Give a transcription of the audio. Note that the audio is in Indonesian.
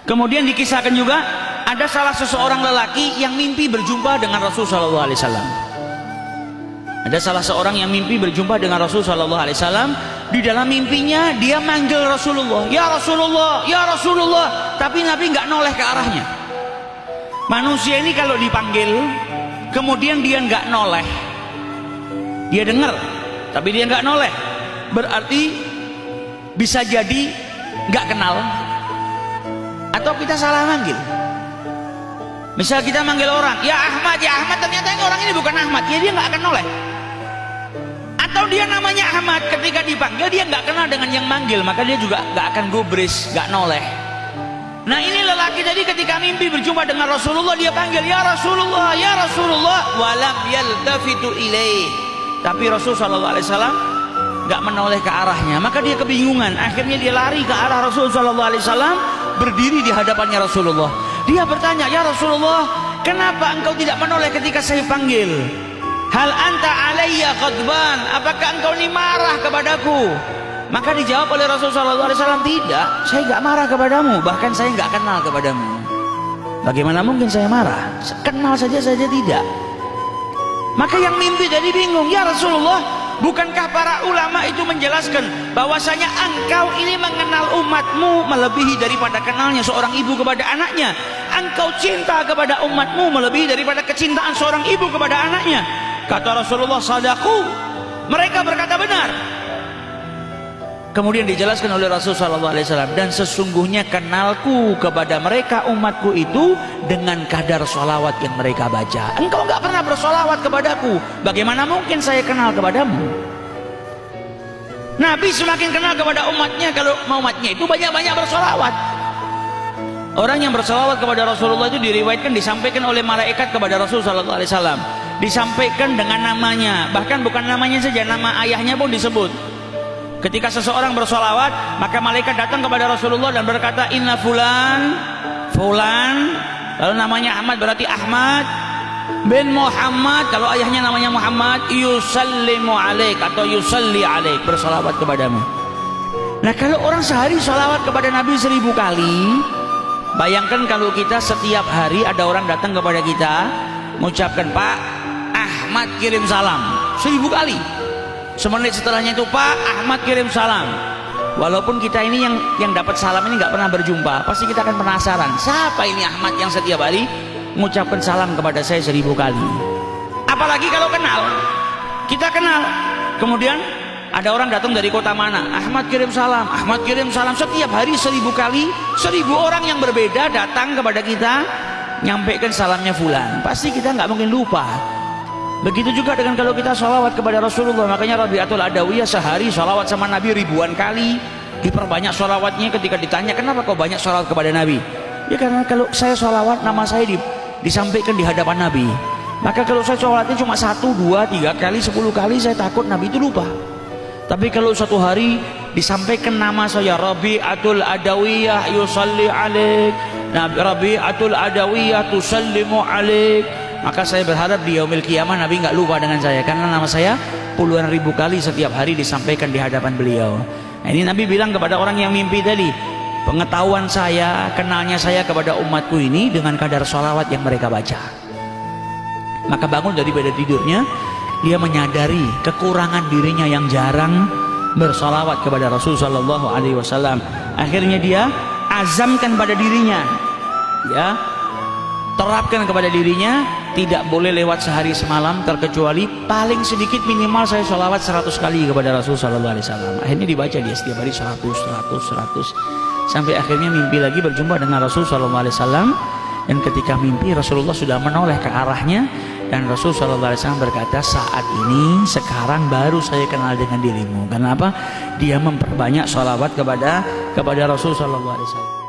Kemudian dikisahkan juga ada salah seseorang lelaki yang mimpi berjumpa dengan Rasul sallallahu alaihi wasallam. Ada salah seorang yang mimpi berjumpa dengan Rasul sallallahu alaihi wasallam. Di dalam mimpinya dia manggil Rasulullah, "Ya Rasulullah, ya Rasulullah." Tapi Nabi nggak noleh ke arahnya. Manusia ini kalau dipanggil kemudian dia nggak noleh, dia dengar tapi dia nggak noleh, berarti bisa jadi nggak kenal atau kita salah manggil. Misal kita manggil orang, "Ya Ahmad, ya Ahmad," ternyata orang ini bukan Ahmad, ya dia nggak akan noleh. Atau dia namanya Ahmad, ketika dipanggil dia nggak kenal dengan yang manggil, maka dia juga nggak akan gubris, nggak noleh. Nah ini lelaki tadi ketika mimpi berjumpa dengan Rasulullah, dia panggil, "Ya Rasulullah, ya Rasulullah," walam yaltafitu ilaih. Tapi Rasul sallallahu alaihi wasallam nggak menoleh ke arahnya, maka dia kebingungan. Akhirnya dia lari ke arah Rasul sallallahu alaihi wasallam, berdiri di hadapannya Rasulullah. Dia bertanya, "Ya Rasulullah, kenapa engkau tidak menoleh ketika saya panggil? Hal anta alayya qadban? Apakah engkau ini marah kepadaku?" Maka dijawab oleh Rasulullah SAW, "Tidak, saya nggak marah kepadamu, bahkan saya nggak kenal kepadamu." Bagaimana mungkin saya marah? Kenal saja tidak. Maka yang mimpi jadi bingung, "Ya Rasulullah, bukankah para ulama itu menjelaskan bahwasanya engkau ini mengenal umatmu melebihi daripada kenalnya seorang ibu kepada anaknya? Engkau cinta kepada umatmu melebihi daripada kecintaan seorang ibu kepada anaknya." Kata Rasulullah, "Sadaqu." Mereka berkata benar. Kemudian dijelaskan oleh Rasulullah SAW, "Dan sesungguhnya kenalku kepada mereka umatku itu dengan kadar sholawat yang mereka baca. Engkau nggak pernah bersolawat kepadaku, bagaimana mungkin saya kenal kepadamu?" Nabi semakin kenal kepada umatnya kalau umatnya itu banyak-banyak bersolawat. Orang yang bersolawat kepada Rasulullah itu diriwayatkan disampaikan oleh malaikat kepada Rasulullah SAW, disampaikan dengan namanya, bahkan bukan namanya saja, nama ayahnya pun disebut. Ketika seseorang bersolawat, maka malaikat datang kepada Rasulullah dan berkata, "Inna fulan, fulan," lalu namanya Ahmad berarti Ahmad bin Muhammad, kalau ayahnya namanya Muhammad, "yusallimu alaik," atau yusalli alaik, bersolawat kepadamu. Nah kalau orang sehari solawat kepada Nabi 1000 kali, bayangkan kalau kita setiap hari ada orang datang kepada kita mengucapkan, "Pak Ahmad kirim salam," 1000 kali. Semenit setelahnya itu, "Pak Ahmad kirim salam." Walaupun kita ini yang dapat salam ini nggak pernah berjumpa, pasti kita akan penasaran, siapa ini Ahmad yang setiap hari mengucapkan salam kepada saya 1000 kali. Apalagi kalau kenal, kita kenal, kemudian ada orang datang dari kota mana, "Ahmad kirim salam, Ahmad kirim salam." Setiap hari 1000 kali, 1000 orang yang berbeda datang kepada kita nyampaikan salamnya fulan, pasti kita nggak mungkin lupa. Begitu juga dengan kalau kita sholawat kepada Rasulullah. Makanya Rabi'atul Adawiyah sehari sholawat sama Nabi ribuan kali, diperbanyak sholawatnya. Ketika ditanya, "Kenapa kau banyak sholawat kepada Nabi?" Ya karena kalau saya sholawat, nama saya disampaikan di hadapan Nabi. Maka kalau saya sholatnya cuma 1, 2, 3 kali, 10 kali, saya takut Nabi itu lupa. Tapi kalau satu hari disampaikan nama saya, "Rabi'atul Adawiyah yusalli alaik," nah Rabi'atul Adawiyah tusallimu alaik, maka saya berharap di yaumil qiyamah Nabi nggak lupa dengan saya, karena nama saya puluhan ribu kali setiap hari disampaikan di hadapan beliau. Nah ini Nabi bilang kepada orang yang mimpi tadi, pengetahuan saya, kenalnya saya kepada umatku ini dengan kadar sholawat yang mereka baca. Maka bangun daripada tidurnya, dia menyadari kekurangan dirinya yang jarang bersolawat kepada Rasulullah SAW. Akhirnya dia azamkan pada dirinya, ya, terapkan kepada dirinya, tidak boleh lewat sehari semalam terkecuali paling sedikit minimal saya sholawat 100 kali kepada Rasulullah SAW. Akhirnya dibaca dia setiap hari 100 sampai akhirnya mimpi lagi berjumpa dengan Rasulullah SAW. Dan ketika mimpi Rasulullah sudah menoleh ke arahnya, dan Rasulullah SAW berkata, "Saat ini sekarang baru saya kenal dengan dirimu." Kenapa? Dia memperbanyak sholawat kepada Rasulullah SAW.